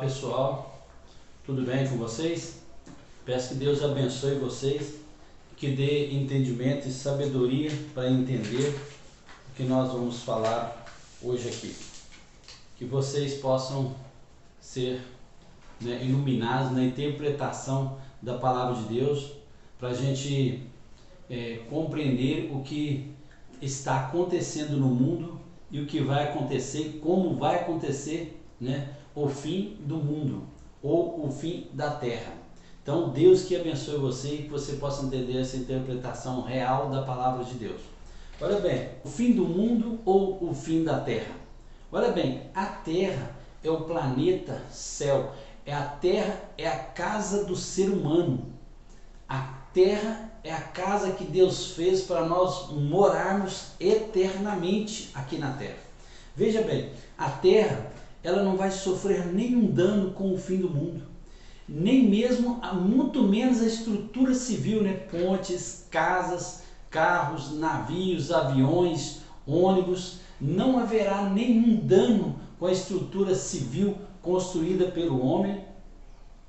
pessoal, tudo bem com vocês? Peço que Deus abençoe vocês, que dê entendimento e sabedoria para entender o que nós vamos falar hoje aqui. Que vocês possam ser iluminados na interpretação da palavra de Deus, para a gente compreender o que está acontecendo no mundo e o que vai acontecer, como vai acontecer, o fim do mundo ou o fim da terra. Então Deus que abençoe você e que você possa entender essa interpretação real da palavra de Deus. Olha bem, o fim do mundo ou o fim da terra? Olha bem, a terra é o planeta céu, a terra é a casa do ser humano. A terra é a casa que Deus fez para nós morarmos eternamente aqui na terra. Veja bem, a terra ela não vai sofrer nenhum dano com o fim do mundo, nem mesmo, muito menos a estrutura civil, pontes, casas, carros, navios, aviões, ônibus. Não haverá nenhum dano com a estrutura civil construída pelo homem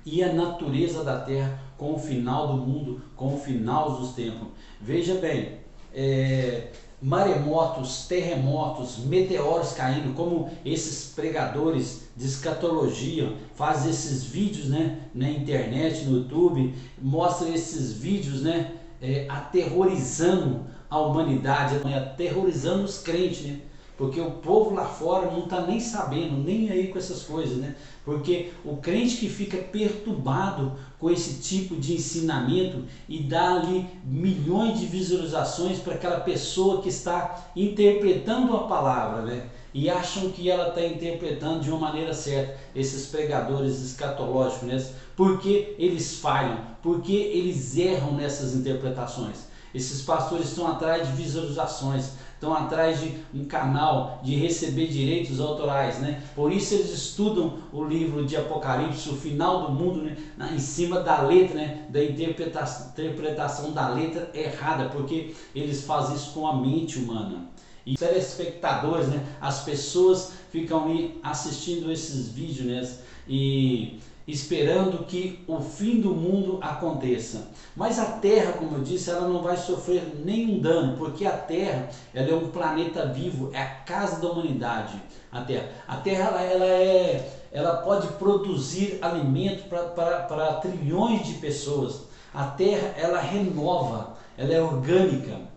e a natureza da terra com o final do mundo, com o final dos tempos. Veja bem, maremotos, terremotos, meteoros caindo, como esses pregadores de escatologia fazem esses vídeos na internet, no YouTube, mostram esses vídeos aterrorizando a humanidade, aterrorizando os crentes, porque o povo lá fora não está nem sabendo, nem aí com essas coisas, porque o crente que fica perturbado com esse tipo de ensinamento e dá ali milhões de visualizações para aquela pessoa que está interpretando a palavra, e acham que ela está interpretando de uma maneira certa, esses pregadores escatológicos, porque eles falham, porque eles erram nessas interpretações. Esses pastores estão atrás de visualizações, estão atrás de um canal, de receber direitos autorais, Por isso eles estudam o livro de Apocalipse, o final do mundo, em cima da letra, da interpretação da letra errada, porque eles fazem isso com a mente humana. E os telespectadores, as pessoas ficam ali assistindo esses vídeos, e esperando que o fim do mundo aconteça. Mas a Terra, como eu disse, ela não vai sofrer nenhum dano, porque a Terra ela é um planeta vivo, é a casa da humanidade. A Terra ela pode produzir alimento para trilhões de pessoas. A Terra ela renova, ela é orgânica.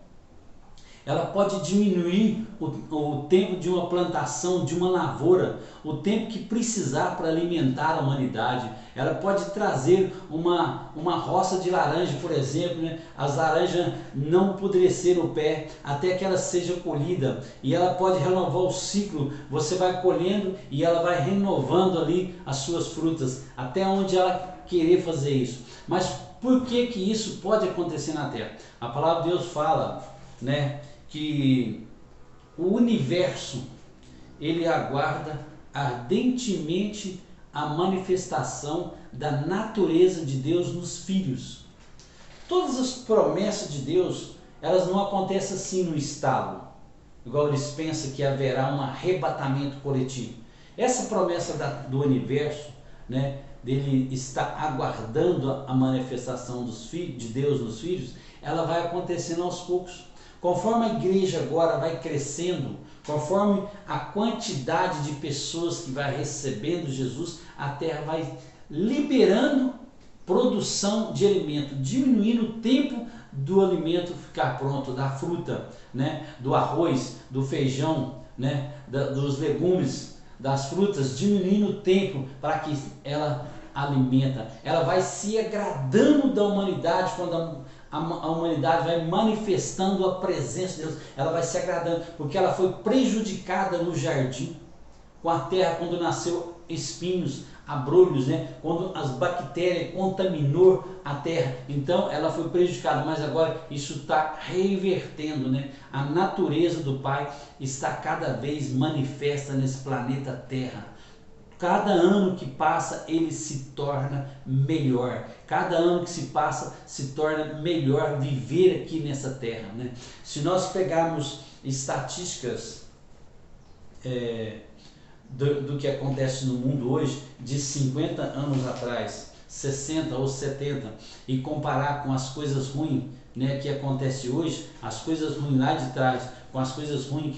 Ela pode diminuir o tempo de uma plantação, de uma lavoura, o tempo que precisar para alimentar a humanidade. Ela pode trazer uma roça de laranja, por exemplo, as laranjas não apodrecer no pé até que ela seja colhida, e ela pode renovar o ciclo. Você vai colhendo e ela vai renovando ali as suas frutas, até onde ela querer fazer isso. Mas por que isso pode acontecer na Terra? A palavra de Deus fala, que o universo ele aguarda ardentemente a manifestação da natureza de Deus nos filhos. Todas as promessas de Deus, elas não acontecem assim no estalo, igual eles pensam que haverá um arrebatamento coletivo. Essa promessa do universo, dele está aguardando a manifestação de Deus nos filhos, ela vai acontecendo aos poucos. Conforme a igreja agora vai crescendo, conforme a quantidade de pessoas que vai recebendo Jesus, a terra vai liberando produção de alimento, diminuindo o tempo do alimento ficar pronto, da fruta, do arroz, do feijão, dos legumes, das frutas, diminuindo o tempo para que ela alimenta. Ela vai se agradando da humanidade quando a humanidade vai manifestando a presença de Deus. Ela vai se agradando, porque ela foi prejudicada no jardim, com a terra, quando nasceu espinhos, abrolhos, quando as bactérias contaminou a terra. Então ela foi prejudicada, mas agora isso está revertendo, A natureza do Pai está cada vez manifesta nesse planeta Terra. Cada ano que passa, ele se torna melhor. Cada ano que se passa, se torna melhor viver aqui nessa terra, Se nós pegarmos estatísticas do que acontece no mundo hoje de 50 anos atrás, 60 ou 70, e comparar com as coisas ruins, né, que acontece hoje, as coisas ruins lá de trás, com as coisas ruins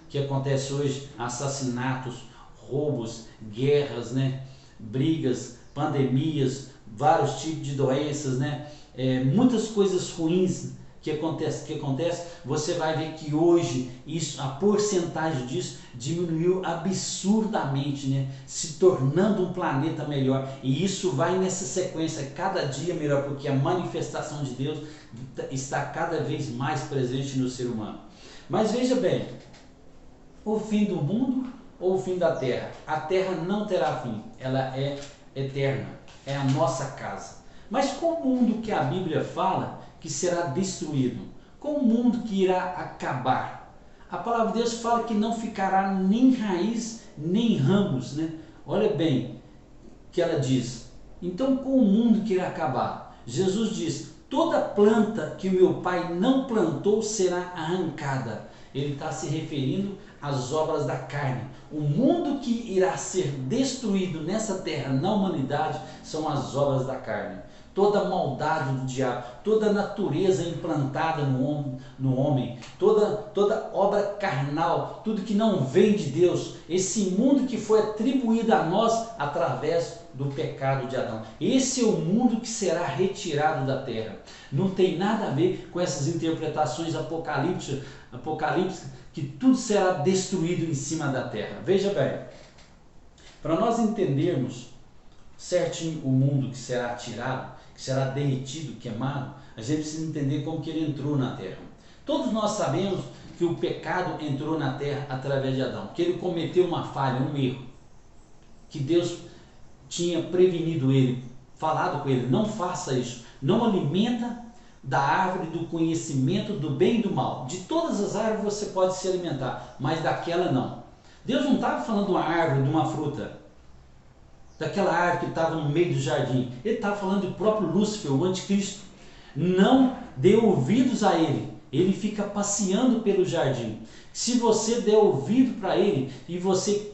que acontece hoje, assassinatos, roubos, guerras, né, brigas, pandemias, vários tipos de doenças, né, muitas coisas ruins que acontece, você vai ver que hoje a porcentagem disso diminuiu absurdamente, né? Se tornando um planeta melhor. E isso vai nessa sequência, cada dia melhor, porque a manifestação de Deus está cada vez mais presente no ser humano. Mas veja bem, o fim do mundo ou o fim da terra? A terra não terá fim, ela é eterna, é a nossa casa. Mas qual o mundo que a Bíblia fala que será destruído? Qual o mundo que irá acabar? A palavra de Deus fala que não ficará nem raiz, nem ramos, né? Olha bem que ela diz. Então, qual o mundo que irá acabar? Jesus diz, toda planta que o meu Pai não plantou será arrancada. Ele está se referindo às obras da carne. O mundo que irá ser destruído nessa terra, na humanidade, são as obras da carne. Toda a maldade do diabo, toda a natureza implantada no homem, toda obra carnal, tudo que não vem de Deus, esse mundo que foi atribuído a nós através do pecado de Adão. Esse é o mundo que será retirado da terra. Não tem nada a ver com essas interpretações apocalípticas, que tudo será destruído em cima da terra. Veja bem, para nós entendermos certinho o mundo que será tirado, que será derretido, queimado, a gente precisa entender como que ele entrou na terra. Todos nós sabemos que o pecado entrou na terra através de Adão, que ele cometeu uma falha, um erro, que Deus tinha prevenido ele, falado com ele, não faça isso, não alimenta da árvore do conhecimento do bem e do mal. De todas as árvores você pode se alimentar, mas daquela não. Deus não estava falando de uma árvore, de uma fruta, daquela árvore que estava no meio do jardim. Ele estava falando do próprio Lúcifer, o anticristo. Não dê ouvidos a ele. Ele fica passeando pelo jardim. Se você der ouvido para ele e você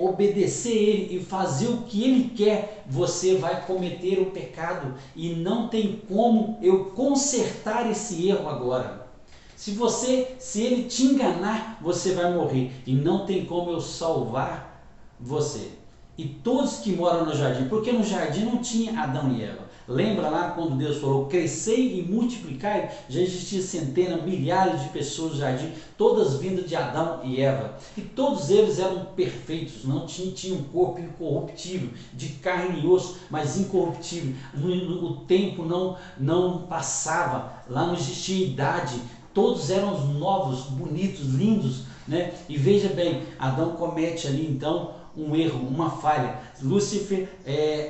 obedecer ele e fazer o que ele quer, você vai cometer o pecado e não tem como eu consertar esse erro agora. Se ele te enganar, você vai morrer e não tem como eu salvar você. E todos que moram no jardim, porque no jardim não tinha Adão e Eva. Lembra lá quando Deus falou, crescei e multiplicai? Já existia centenas, milhares de pessoas no jardim, todas vindas de Adão e Eva. E todos eles eram perfeitos, não tinham um corpo incorruptível, de carne e osso, mas incorruptível. O tempo não passava, lá não existia idade, todos eram novos, bonitos, lindos, né? E veja bem, Adão comete ali então um erro, uma falha. Lúcifer,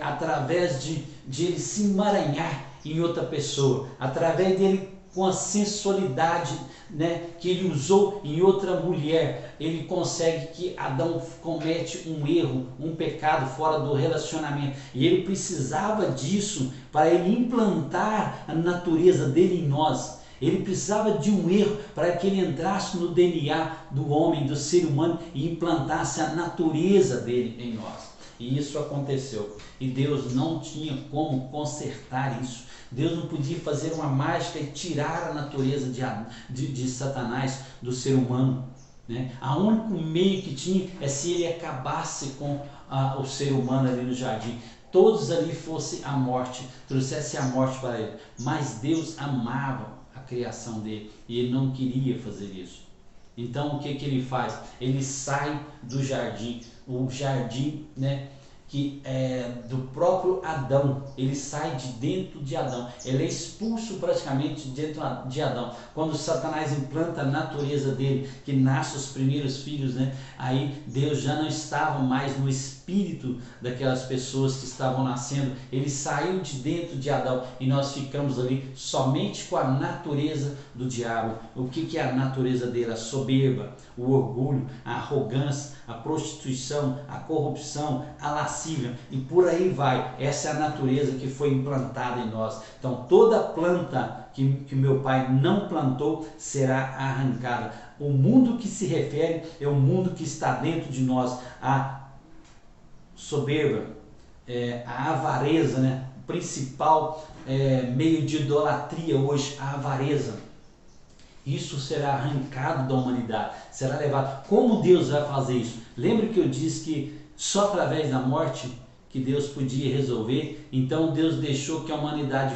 através de ele se emaranhar em outra pessoa, através dele com a sensualidade, né, que ele usou em outra mulher, ele consegue que Adão comete um erro, um pecado fora do relacionamento. E ele precisava disso para ele implantar a natureza dele em nós. Ele precisava de um erro para que ele entrasse no DNA do homem, do ser humano, e implantasse a natureza dele em nós. E isso aconteceu. E Deus não tinha como consertar isso. Deus não podia fazer uma mágica e tirar a natureza de Satanás do ser humano, né? O único meio que tinha é se ele acabasse com o ser humano ali no jardim. Todos ali fosse a morte, trouxesse a morte para ele. Mas Deus amava a criação dele e ele não queria fazer isso. Então o que ele faz? Ele sai do jardim, o jardim, né, que é do próprio Adão. Ele sai de dentro de Adão, ele é expulso praticamente dentro de Adão. Quando Satanás implanta a natureza dele, que nasce os primeiros filhos, né, aí Deus já não estava mais no espírito daquelas pessoas que estavam nascendo. Ele saiu de dentro de Adão e nós ficamos ali somente com a natureza do diabo. O que é a natureza dele? A soberba, o orgulho, a arrogância, a prostituição, a corrupção, a lascívia, lascívia e por aí vai. Essa é a natureza que foi implantada em nós. Então toda planta que meu pai não plantou será arrancada. O mundo que se refere é o mundo que está dentro de nós, a soberba, a avareza, né? O principal meio de idolatria hoje, a avareza. Isso será arrancado da humanidade, será levado. Como Deus vai fazer isso? Lembra que eu disse que só através da morte que Deus podia resolver? Então Deus deixou que a humanidade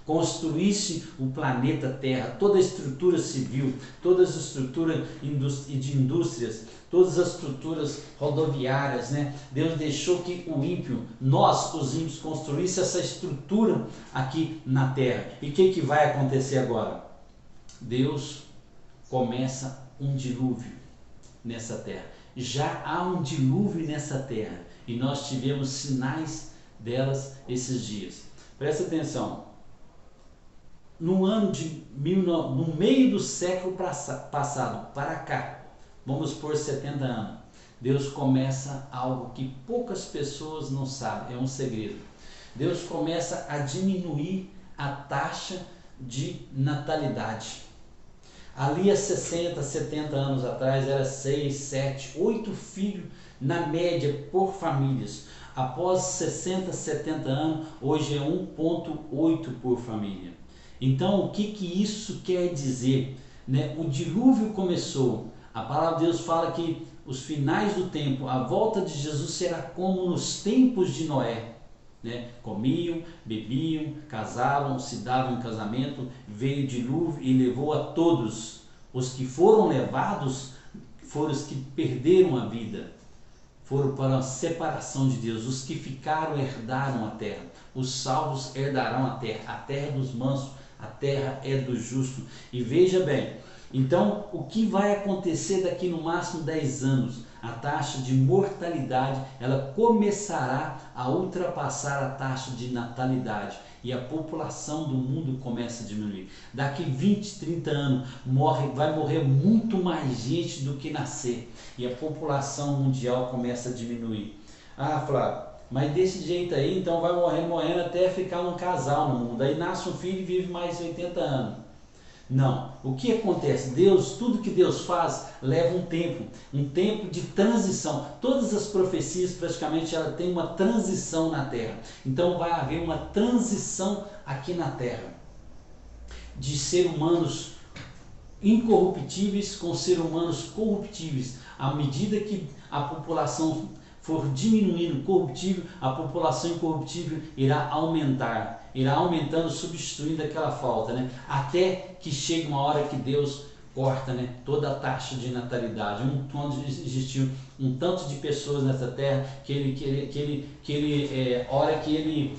construísse o planeta Terra, toda a estrutura civil, todas as estruturas de indústrias, todas as estruturas rodoviárias, né? Deus deixou que o ímpio, nós os ímpios, construísse essa estrutura aqui na Terra. E o que vai acontecer agora? Deus começa um dilúvio nessa terra. Já há um dilúvio nessa terra e nós tivemos sinais delas esses dias. Presta atenção. No meio do século passado para cá, vamos por 70 anos, Deus começa algo que poucas pessoas não sabem, é um segredo. Deus começa a diminuir a taxa de natalidade. Ali há 60, 70 anos atrás era 6, 7, 8 filhos na média por famílias. Após 60, 70 anos, hoje é 1,8 por família. Então o que isso quer dizer? Né? O dilúvio começou. A palavra de Deus fala que os finais do tempo, a volta de Jesus será como nos tempos de Noé. Né? Comiam, bebiam, casavam, se davam em casamento, veio o dilúvio e levou a todos. Os que foram levados foram os que perderam a vida, foram para a separação de Deus. Os que ficaram herdaram a terra, os salvos herdarão a terra é dos mansos, a terra é do justo. E veja bem, então o que vai acontecer daqui no máximo 10 anos? A taxa de mortalidade ela começará a ultrapassar a taxa de natalidade e a população do mundo começa a diminuir. Daqui 20, 30 anos vai morrer muito mais gente do que nascer e a população mundial começa a diminuir. Ah, Flávio, mas desse jeito aí então vai morrendo até ficar um casal no mundo. Aí nasce um filho e vive mais 80 anos. Não, o que acontece? Deus, tudo que Deus faz leva um tempo de transição. Todas as profecias praticamente ela tem uma transição na terra. Então vai haver uma transição aqui na terra de seres humanos incorruptíveis com seres humanos corruptíveis. À medida que a população for diminuindo corruptível, a população incorruptível irá aumentando, substituindo aquela falta, né? Até que chegue uma hora que Deus corta, né, toda a taxa de natalidade. Onde existiu um tanto de pessoas nessa terra hora que ele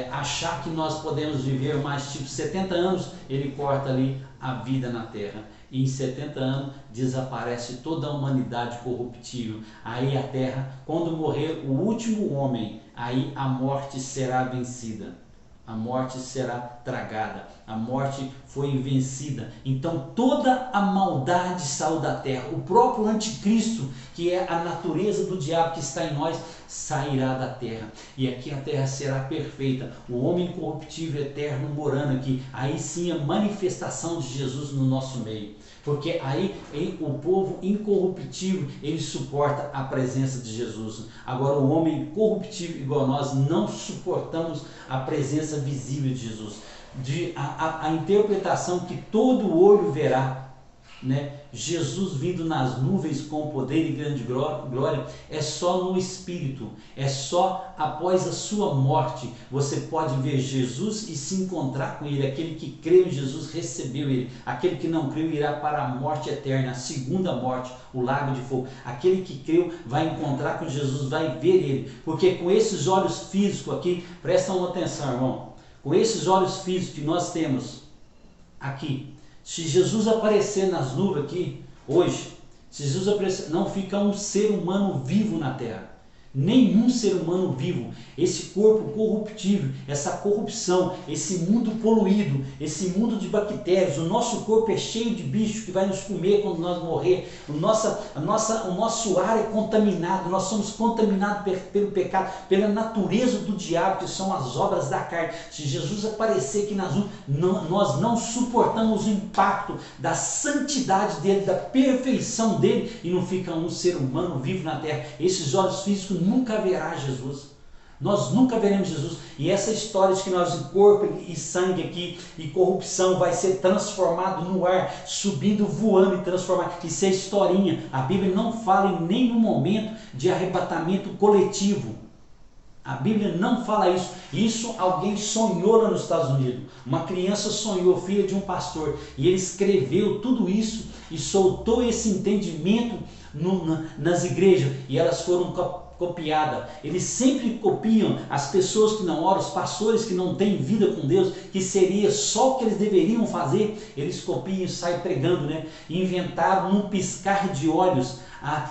achar que nós podemos viver mais tipo 70 anos, ele corta ali a vida na terra. E em 70 anos desaparece toda a humanidade corruptível. Aí a terra, quando morrer o último homem, aí a morte será vencida. A morte será tragada, a morte foi vencida. Então toda a maldade saiu da terra. O próprio anticristo, que é a natureza do diabo que está em nós, sairá da terra. E aqui a terra será perfeita. O homem corruptível eterno morando aqui. Aí sim a manifestação de Jesus no nosso meio. Porque aí o povo incorruptível, ele suporta a presença de Jesus. Agora o homem corruptível igual nós não suportamos a presença visível de Jesus. A interpretação que todo olho verá, né? Jesus vindo nas nuvens com poder e grande glória, é só no Espírito, é só após a sua morte. Você pode ver Jesus e se encontrar com Ele. Aquele que creu em Jesus recebeu Ele, aquele que não creu irá para a morte eterna, a segunda morte, o lago de fogo. Aquele que creu vai encontrar com Jesus, vai ver Ele, porque com esses olhos físicos aqui, prestam atenção, irmão, com esses olhos físicos que nós temos aqui, se Jesus aparecer nas nuvens aqui, hoje, se Jesus aparecer, não fica um ser humano vivo na terra. Nenhum ser humano vivo, esse corpo corruptível, essa corrupção, esse mundo poluído, esse mundo de bactérias, o nosso corpo é cheio de bichos que vai nos comer quando nós morrer, o nosso ar é contaminado, nós somos contaminados pelo pecado, pela natureza do diabo, que são as obras da carne. Se Jesus aparecer aqui nas nós não suportamos o impacto da santidade dele, da perfeição dele, e não fica um ser humano vivo na terra. Esses olhos físicos nunca verá Jesus. Nós nunca veremos Jesus. E essa história de que nós, corpo e sangue aqui, e corrupção, vai ser transformado no ar, subindo, voando e transformado. Isso é historinha. A Bíblia não fala em nenhum momento de arrebatamento coletivo. A Bíblia não fala isso. Isso alguém sonhou lá nos Estados Unidos. Uma criança sonhou, filha de um pastor. E ele escreveu tudo isso e soltou esse entendimento nas igrejas. E elas foram copiadas. Eles sempre copiam as pessoas que não oram, os pastores que não têm vida com Deus, que seria só o que eles deveriam fazer. Eles copiam e saem pregando, né? Inventaram num piscar de olhos.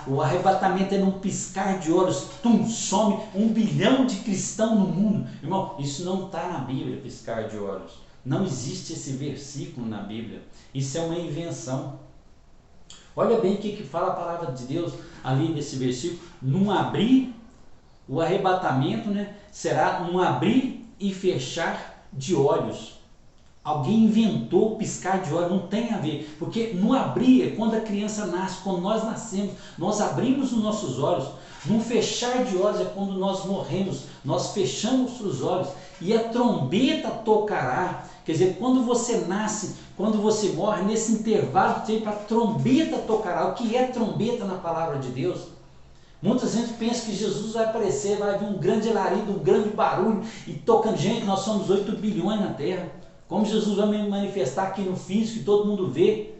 O arrebatamento é num piscar de olhos, some 1 bilhão de cristãos no mundo. Irmão, isso não está na Bíblia, piscar de olhos. Não existe esse versículo na Bíblia. Isso é uma invenção. Olha bem o que fala a palavra de Deus ali nesse versículo. Num abrir, o arrebatamento, né, será um abrir e fechar de olhos. Alguém inventou piscar de olhos, não tem a ver, porque no abrir é quando a criança nasce, quando nós nascemos, nós abrimos os nossos olhos. No fechar de olhos é quando nós morremos, nós fechamos os olhos e a trombeta tocará. Quer dizer, quando você nasce, quando você morre, nesse intervalo de tempo, a trombeta tocará. O que é trombeta na palavra de Deus? Muita gente pensa que Jesus vai aparecer, vai vir um grande alarido, um grande barulho e tocando. Gente, nós somos 8 bilhões na terra. Como Jesus vai me manifestar aqui no físico e todo mundo vê?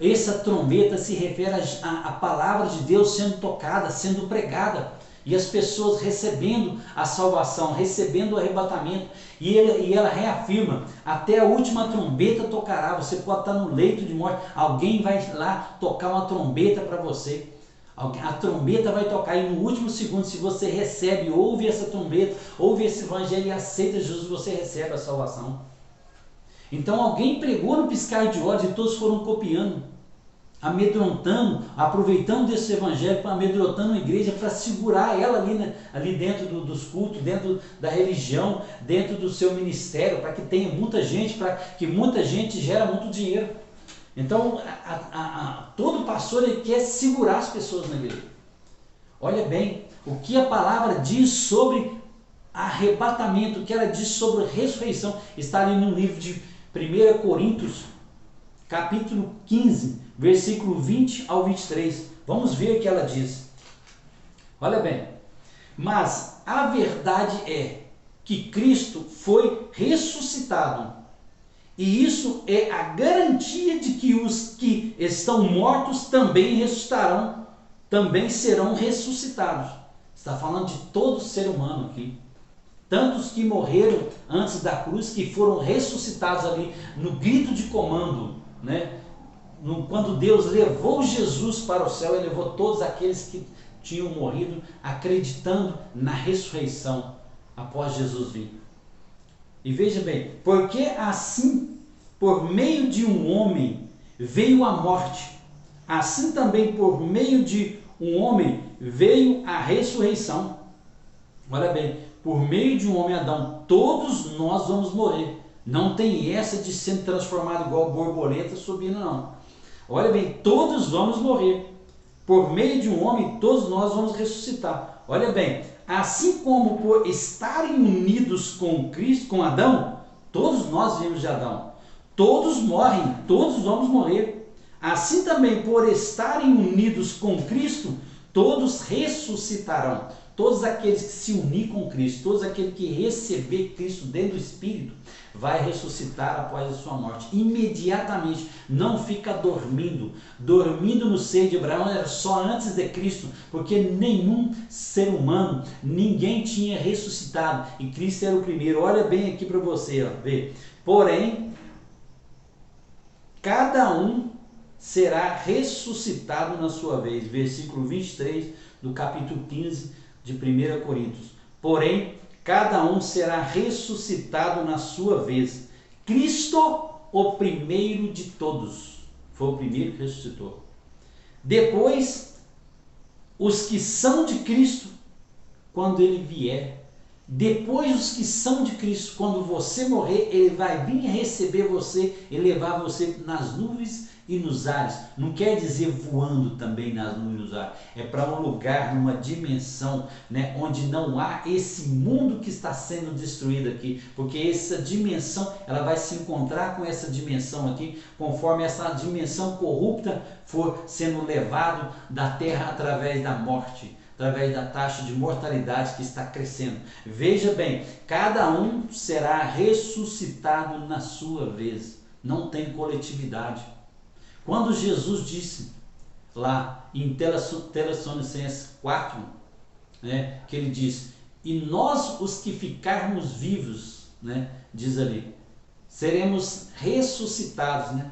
Essa trombeta se refere à palavra de Deus sendo tocada, sendo pregada. E as pessoas recebendo a salvação, recebendo o arrebatamento. E ela reafirma, até a última trombeta tocará. Você pode estar no leito de morte, alguém vai lá tocar uma trombeta para você. A trombeta vai tocar e no último segundo, se você recebe, ouve essa trombeta, ouve esse evangelho e aceita Jesus, você recebe a salvação. Então alguém pregou no piscar de olhos e todos foram copiando, amedrontando, aproveitando desse evangelho, amedrontando a igreja para segurar ela ali dentro dos cultos, dentro da religião, dentro do seu ministério, para que tenha muita gente, para que muita gente gere muito dinheiro. Então todo pastor ele quer segurar as pessoas na igreja. Olha bem o que a palavra diz sobre arrebatamento, o que ela diz sobre ressurreição, está ali no livro de 1 Coríntios, capítulo 15, versículo 20 ao 23. Vamos ver o que ela diz. Olha bem. Mas a verdade é que Cristo foi ressuscitado. E isso é a garantia de que os que estão mortos também ressuscitarão, também serão ressuscitados. Está falando de todo ser humano aqui. Tantos que morreram antes da cruz, que foram ressuscitados ali no grito de comando, né? Quando Deus levou Jesus para o céu, Ele levou todos aqueles que tinham morrido acreditando na ressurreição após Jesus vir. E veja bem, porque assim, por meio de um homem veio a morte, assim também por meio de um homem veio a ressurreição. Olha bem, por meio de um homem Adão, todos nós vamos morrer. Não tem essa de ser transformado igual borboleta subindo, não. Olha bem, todos vamos morrer. Por meio de um homem, todos nós vamos ressuscitar. Olha bem, assim como por estarem unidos com Cristo, com Adão, todos nós viemos de Adão. Todos morrem, todos vamos morrer. Assim também por estarem unidos com Cristo, todos ressuscitarão. Todos aqueles que se unir com Cristo, todos aqueles que receber Cristo dentro do Espírito, vai ressuscitar após a sua morte. Imediatamente, não fica dormindo. Dormindo no seio de Abraão era só antes de Cristo, porque nenhum ser humano, ninguém tinha ressuscitado. E Cristo era o primeiro. Olha bem aqui para você, ó, vê. Porém, cada um será ressuscitado na sua vez. Versículo 23 do capítulo 15 de 1 Coríntios. Porém, cada um será ressuscitado na sua vez. Cristo, o primeiro de todos. Foi o primeiro que ressuscitou. Depois, os que são de Cristo, quando ele vier. Depois, os que são de Cristo, quando você morrer, ele vai vir receber você e levar você nas nuvens e nos ares. Não quer dizer voando também nas nuvens e nos ares. É para um lugar, numa dimensão, né, onde não há esse mundo que está sendo destruído aqui. Porque essa dimensão, ela vai se encontrar com essa dimensão aqui, conforme essa dimensão corrupta for sendo levado da terra através da morte, através da taxa de mortalidade que está crescendo. Veja bem, cada um será ressuscitado na sua vez. Não tem coletividade. Quando Jesus disse lá em Tessalonicenses 4, né, que ele diz, e nós os que ficarmos vivos, né, diz ali, seremos ressuscitados, né,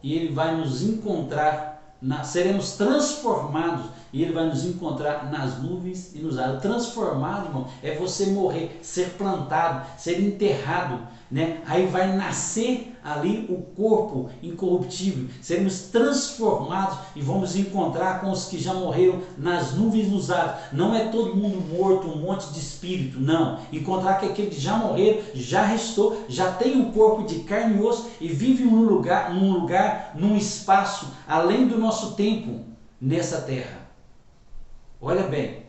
e ele vai nos encontrar, seremos transformados, e ele vai nos encontrar nas nuvens e nos ares. Transformado, irmão, é você morrer, ser plantado, ser enterrado, né? Aí vai nascer ali o corpo incorruptível, seremos transformados e vamos encontrar com os que já morreram nas nuvens e nos ares. Não é todo mundo morto, um monte de espírito, não. Encontrar que aquele que já morreram, já restou, já tem um corpo de carne e osso e vive num lugar, num espaço além do nosso tempo nessa terra. Olha bem,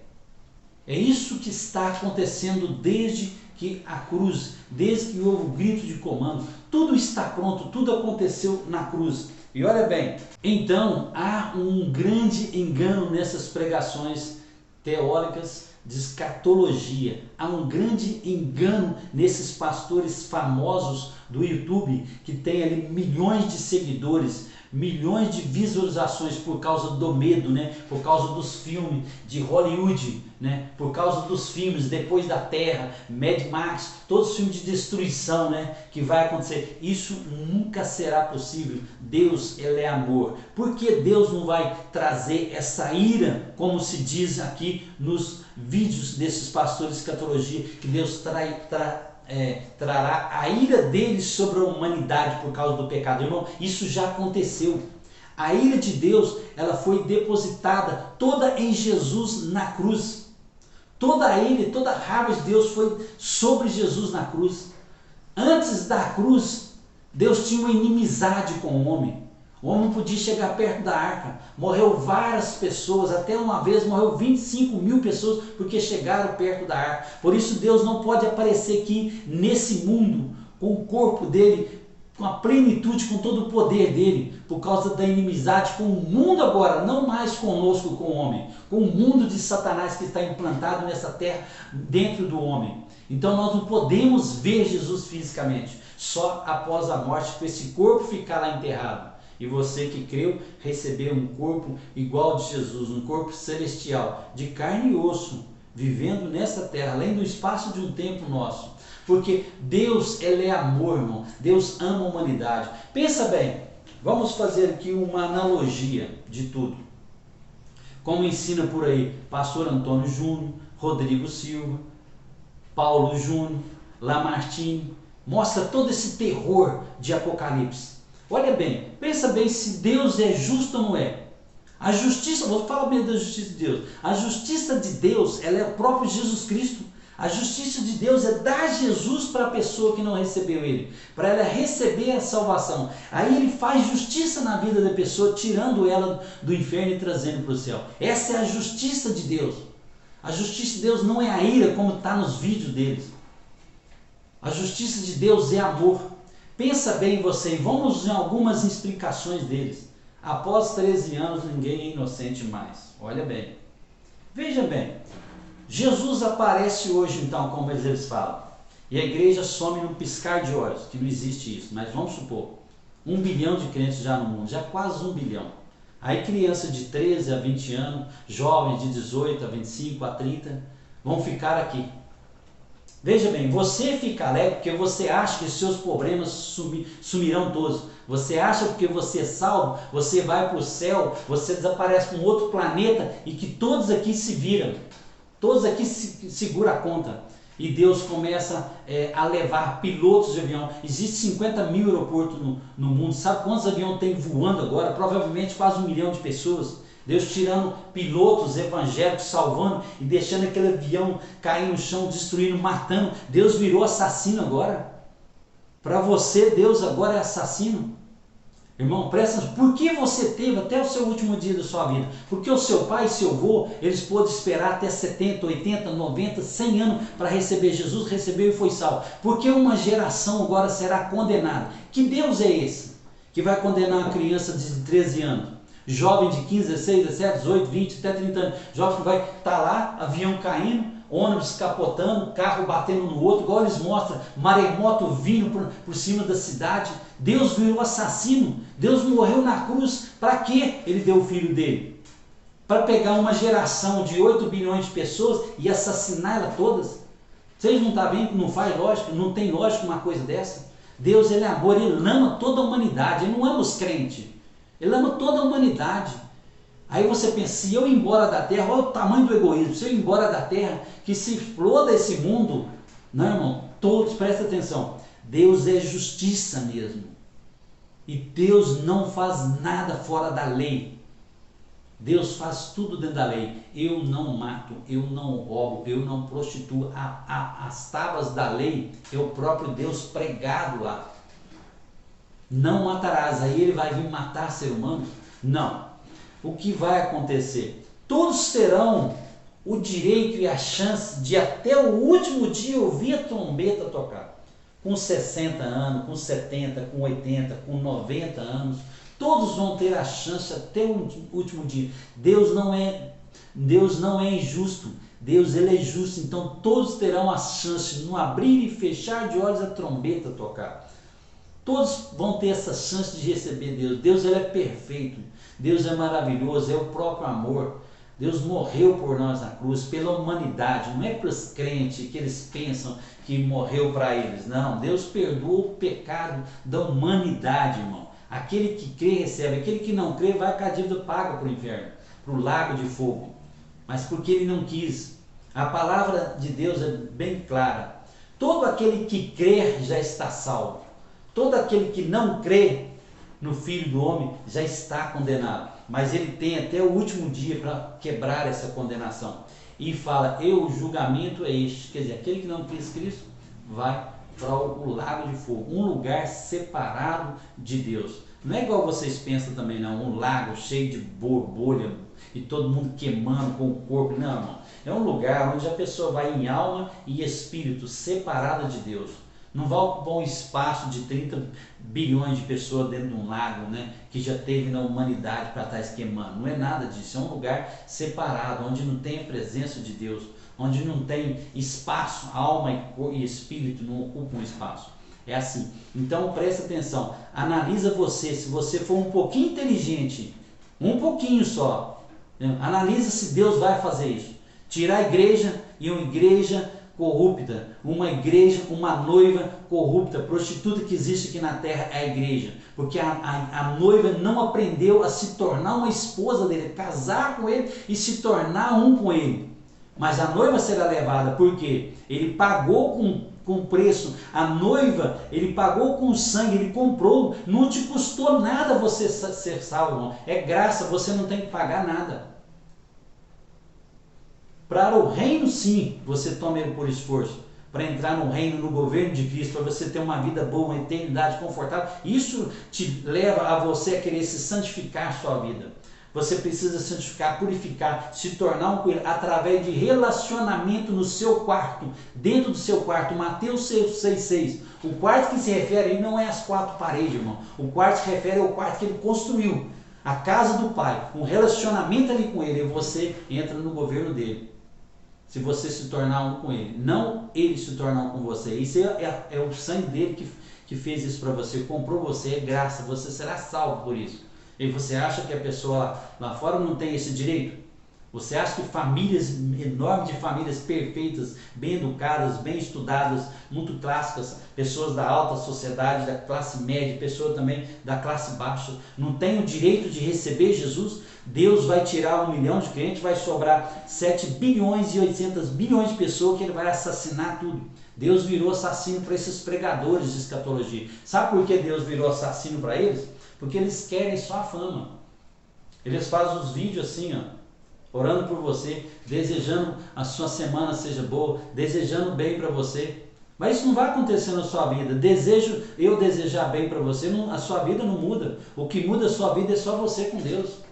é isso que está acontecendo desde que a cruz, desde que houve o grito de comando, tudo está pronto, tudo aconteceu na cruz. E olha bem, então há um grande engano nessas pregações teóricas de escatologia. Há um grande engano nesses pastores famosos do YouTube que tem ali milhões de seguidores, milhões de visualizações por causa do medo, né? Por causa dos filmes de Hollywood, né? Por causa dos filmes Depois da Terra, Mad Max, todos os filmes de destruição, né? Que vai acontecer. Isso nunca será possível. Deus, ele é amor. Por que Deus não vai trazer essa ira, como se diz aqui nos vídeos desses pastores de escatologia, que Deus trará a ira deles sobre a humanidade por causa do pecado? Irmão, isso já aconteceu. A ira de Deus, ela foi depositada toda em Jesus na cruz. Toda a ira, toda a raiva de Deus foi sobre Jesus na cruz. Antes da cruz, Deus tinha uma inimizade com o homem. O homem não podia chegar perto da arca. Morreu várias pessoas, até uma vez morreu 25 mil pessoas porque chegaram perto da arca. Por isso Deus não pode aparecer aqui nesse mundo com o corpo dele, com a plenitude, com todo o poder dele, por causa da inimizade com o mundo agora, não mais conosco, com o homem, com o mundo de Satanás que está implantado nessa terra dentro do homem. Então nós não podemos ver Jesus fisicamente, só após a morte, com esse corpo ficar lá enterrado. E você que creu, receber um corpo igual de Jesus, um corpo celestial, de carne e osso, vivendo nessa terra, além do espaço de um tempo nosso. Porque Deus, ele é amor, irmão. Deus ama a humanidade. Pensa bem, vamos fazer aqui uma analogia de tudo. Como ensina por aí pastor Antônio Júnior, Rodrigo Silva, Paulo Júnior, Lamartine, mostra todo esse terror de Apocalipse. Olha bem, pensa bem se Deus é justo ou não é. A justiça, vou falar bem da justiça de Deus. A justiça de Deus, ela é o próprio Jesus Cristo. A justiça de Deus é dar Jesus para a pessoa que não recebeu ele, para ela receber a salvação. Aí ele faz justiça na vida da pessoa, tirando ela do inferno e trazendo para o céu. Essa é a justiça de Deus. A justiça de Deus não é a ira, como está nos vídeos deles. A justiça de Deus é amor. Pensa bem você, vamos em algumas explicações deles. Após 13 anos, ninguém é inocente mais. Olha bem. Veja bem. Jesus aparece hoje, então, como eles falam. E a igreja some num piscar de olhos, que não existe isso. Mas vamos supor, 1 bilhão de crentes já no mundo, já quase 1 bilhão. Aí crianças de 13 a 20 anos, jovens de 18 a 25 a 30, vão ficar aqui. Veja bem, você fica alegre porque você acha que os seus problemas sumirão todos. Você acha que porque você é salvo, você vai para o céu, você desaparece para um outro planeta e que todos aqui se viram. Todos aqui seguram a conta. E Deus começa a levar pilotos de avião. Existem 50 mil aeroportos no mundo. Sabe quantos aviões tem voando agora? Provavelmente quase 1 milhão de pessoas. Deus tirando pilotos evangélicos, salvando e deixando aquele avião cair no chão, destruindo, matando. Deus virou assassino agora. Para você, Deus agora é assassino. Irmão, presta atenção. Por que você teve até o seu último dia da sua vida? Porque o seu pai e seu avô, eles pôde esperar até 70, 80, 90, 100 anos para receber Jesus, recebeu e foi salvo. Porque uma geração agora será condenada. Que Deus é esse que vai condenar uma criança de 13 anos? Jovem de 15, 16, 17, 18, 20, até 30 anos. Jovem que vai estar lá, avião caindo, ônibus capotando, carro batendo no outro, igual eles mostram, maremoto vindo por cima da cidade. Deus virou assassino. Deus morreu na cruz. Para quê? Ele deu o filho dele. Para pegar uma geração de 8 bilhões de pessoas e assassiná-las todas. Vocês não estão vendo que não faz lógica? Não tem lógica uma coisa dessa? Deus, ele é amor, ele ama toda a humanidade. Ele não ama os crentes. Ele ama toda a humanidade. Aí você pensa, se eu ir embora da terra, olha o tamanho do egoísmo, se eu ir embora da terra, que se exploda esse mundo. Não, irmão, todos, presta atenção, Deus é justiça mesmo. E Deus não faz nada fora da lei. Deus faz tudo dentro da lei. Eu não mato, eu não roubo, eu não prostituo. As tábuas da lei é o próprio Deus pregado lá. Não matarás, aí ele vai vir matar ser humano? Não. O que vai acontecer? Todos terão o direito e a chance de até o último dia ouvir a trombeta tocar. Com 60 anos, com 70, com 80, com 90 anos, todos vão ter a chance até o último dia. Deus não é injusto. Deus, ele é justo. Então todos terão a chance, no abrir e fechar de olhos, a trombeta tocar. Todos vão ter essa chance de receber Deus. Deus, ele é perfeito. Deus é maravilhoso, é o próprio amor. Deus morreu por nós na cruz, pela humanidade. Não é para os crentes que eles pensam que morreu para eles. Não, Deus perdoou o pecado da humanidade, irmão. Aquele que crê recebe, aquele que não crê vai com a dívida paga para o inferno, para o lago de fogo. Mas porque ele não quis. A palavra de Deus é bem clara. Todo aquele que crer já está salvo. Todo aquele que não crê no Filho do Homem já está condenado. Mas ele tem até o último dia para quebrar essa condenação. E fala, o julgamento é este. Quer dizer, aquele que não quis Cristo vai para o lago de fogo. Um lugar separado de Deus. Não é igual vocês pensam também, não. Um lago cheio de bolha e todo mundo queimando com o corpo. Não, irmão. É um lugar onde a pessoa vai em alma e espírito separada de Deus. Não vai ocupar um espaço de 30 bilhões de pessoas dentro de um lago, né, que já teve na humanidade para estar queimando. Não é nada disso. É um lugar separado, onde não tem a presença de Deus, onde não tem espaço, alma e espírito não ocupam espaço. É assim. Então presta atenção. Analisa você, se você for um pouquinho inteligente, um pouquinho só, né, analisa se Deus vai fazer isso. Tirar a igreja e uma igreja corrupta, uma igreja, uma noiva corrupta, prostituta que existe aqui na terra é a igreja, porque a noiva não aprendeu a se tornar uma esposa dele, casar com ele e se tornar um com ele. Mas a noiva será levada, porque ele pagou com preço, a noiva, ele pagou com sangue, ele comprou, não te custou nada você ser salvo, irmão. É graça, você não tem que pagar nada. Para o reino, sim, você toma ele por esforço. Para entrar no reino, no governo de Cristo, para você ter uma vida boa, uma eternidade confortável. Isso te leva a você a querer se santificar a sua vida. Você precisa santificar, purificar, se tornar um coelho através de relacionamento no seu quarto, dentro do seu quarto. Mateus 6,6. O quarto que se refere aí não é as 4 paredes, irmão. O quarto se refere ao quarto que ele construiu. A casa do Pai, um relacionamento ali com ele, e você entra no governo dele. Se você se tornar um com ele, não ele se tornar um com você. Isso é o sangue dele que fez isso para você, comprou você, é graça, você será salvo por isso. E você acha que a pessoa lá fora não tem esse direito? Você acha que famílias, enormes de famílias perfeitas, bem educadas, bem estudadas, muito clássicas, pessoas da alta sociedade, da classe média, pessoas também da classe baixa, não têm o direito de receber Jesus? Deus vai tirar 1 milhão de crentes, vai sobrar 7 bilhões e 800 bilhões de pessoas que ele vai assassinar tudo. Deus virou assassino para esses pregadores de escatologia. Sabe por que Deus virou assassino para eles? Porque eles querem só a fama. Eles fazem os vídeos assim, ó, orando por você, desejando a sua semana seja boa, desejando bem para você. Mas isso não vai acontecer na sua vida. Eu desejar bem para você, a sua vida não muda. O que muda a sua vida é só você com Deus.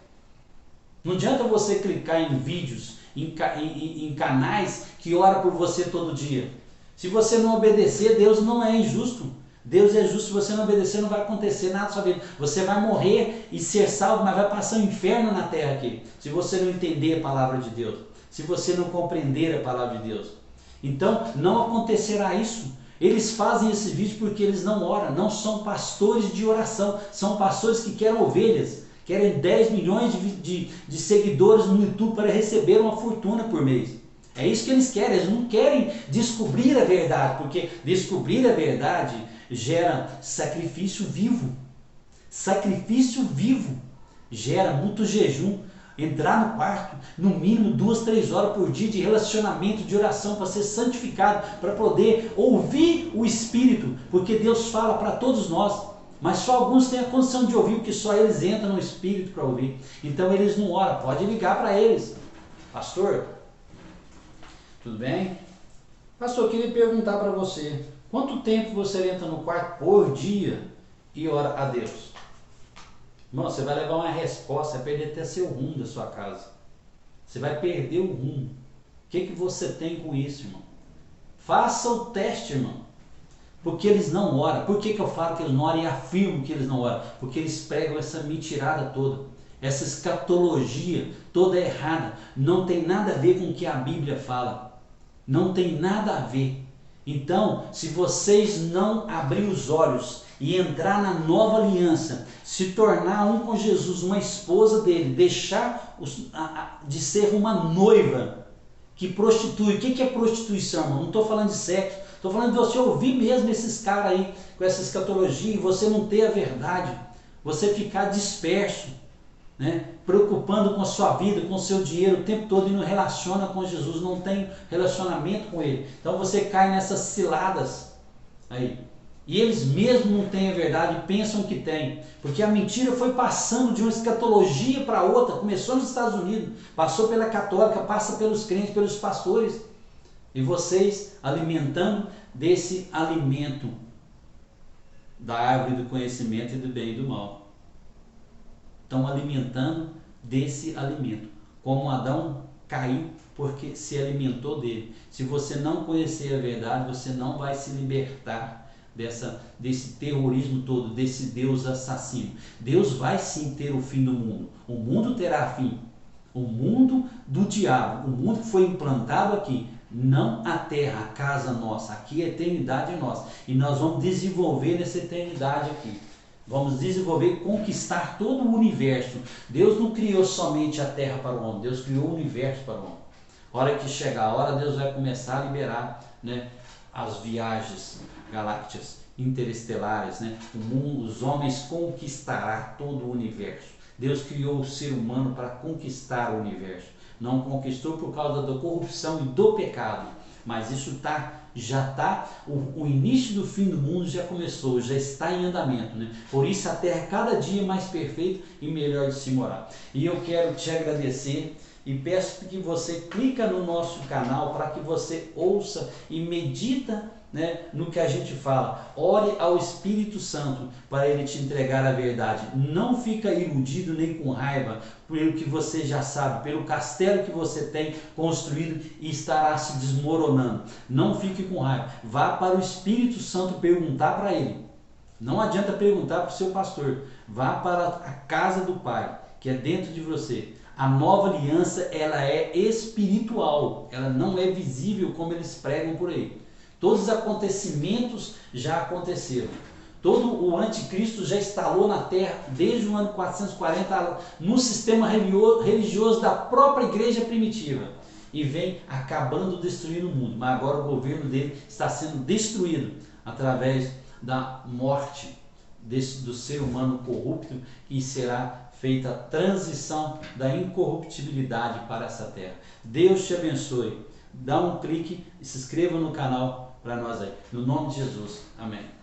Não adianta você clicar em vídeos, em canais que oram por você todo dia. Se você não obedecer, Deus não é injusto. Deus é justo. Se você não obedecer, não vai acontecer nada na sua vida. Você vai morrer e ser salvo, mas vai passar um inferno na terra aqui. Se você não entender a palavra de Deus. Se você não compreender a palavra de Deus. Então, não acontecerá isso. Eles fazem esse vídeo porque eles não oram. Não são pastores de oração. São pastores que querem ovelhas. Querem 10 milhões de seguidores no YouTube para receber uma fortuna por mês. É isso que eles querem. Eles não querem descobrir a verdade. Porque descobrir a verdade gera sacrifício vivo. Sacrifício vivo gera muito jejum. Entrar no quarto, no mínimo 2, 3 horas por dia de relacionamento, de oração, para ser santificado, para poder ouvir o Espírito, porque Deus fala para todos nós, mas só alguns têm a condição de ouvir, porque só eles entram no Espírito para ouvir. Então eles não oram, pode ligar para eles. Pastor, tudo bem? Pastor, eu queria perguntar para você, quanto tempo você entra no quarto por dia e ora a Deus? Irmão, você vai levar uma resposta, vai perder até seu rumo da sua casa. Você vai perder o rumo. O que você tem com isso, irmão? Faça o teste, irmão. Porque eles não oram. Por que eu falo que eles não oram e afirmo que eles não oram? Porque eles pregam essa mentirada toda. Essa escatologia toda errada. Não tem nada a ver com o que a Bíblia fala. Não tem nada a ver. Então, se vocês não abrirem os olhos e entrar na nova aliança, se tornar um com Jesus, uma esposa dele, deixar de ser uma noiva que prostitui. O que é prostituição, irmão? Não estou falando de sexo, estou falando de você ouvir mesmo esses caras aí com essa escatologia e você não ter a verdade, você ficar disperso, né? Preocupando com a sua vida, com o seu dinheiro o tempo todo e não relaciona com Jesus, não tem relacionamento com Ele. Então você cai nessas ciladas aí. E eles mesmo não têm a verdade, pensam que têm. Porque a mentira foi passando de uma escatologia para outra. Começou nos Estados Unidos, passou pela católica, passa pelos crentes, pelos pastores. E vocês alimentando desse alimento da árvore do conhecimento e do bem e do mal. Estão alimentando desse alimento. Como Adão caiu porque se alimentou dele. Se você não conhecer a verdade, você não vai se libertar desse terrorismo todo, desse Deus assassino. Deus vai sim ter o fim do mundo. O mundo terá fim. O mundo do diabo, o mundo que foi implantado aqui, não a terra, a casa nossa. Aqui a eternidade é nossa. E nós vamos desenvolver nessa eternidade aqui. Vamos desenvolver, conquistar todo o universo. Deus não criou somente a terra para o homem, Deus criou o universo para o homem. A hora que chegar a hora, Deus vai começar a liberar, né, as viagens galácticas interestelares, né? Os homens conquistará todo o universo. Deus criou o ser humano para conquistar o universo. Não conquistou por causa da corrupção e do pecado, mas isso já está, o início do fim do mundo já começou, já está em andamento, né? Por isso a terra cada dia é mais perfeita e melhor de se morar. E eu quero te agradecer e peço que você clica no nosso canal para que você ouça e medita, né, no que a gente fala. Ore ao Espírito Santo para ele te entregar a verdade. Não fica iludido nem com raiva pelo que você já sabe, pelo castelo que você tem construído e estará se desmoronando. Não fique com raiva. Vá para o Espírito Santo perguntar para ele. Não adianta perguntar para o seu pastor. Vá para a casa do Pai, que é dentro de você. A nova aliança, ela é espiritual. Ela não é visível como eles pregam por aí. Todos os acontecimentos já aconteceram. Todo o anticristo já instalou na terra desde o ano 440 no sistema religioso da própria igreja primitiva. E vem acabando, destruindo o mundo. Mas agora o governo dele está sendo destruído através da morte do ser humano corrupto e será feita a transição da incorruptibilidade para essa terra. Deus te abençoe. Dá um clique e se inscreva no canal para nós aí. No nome de Jesus. Amém.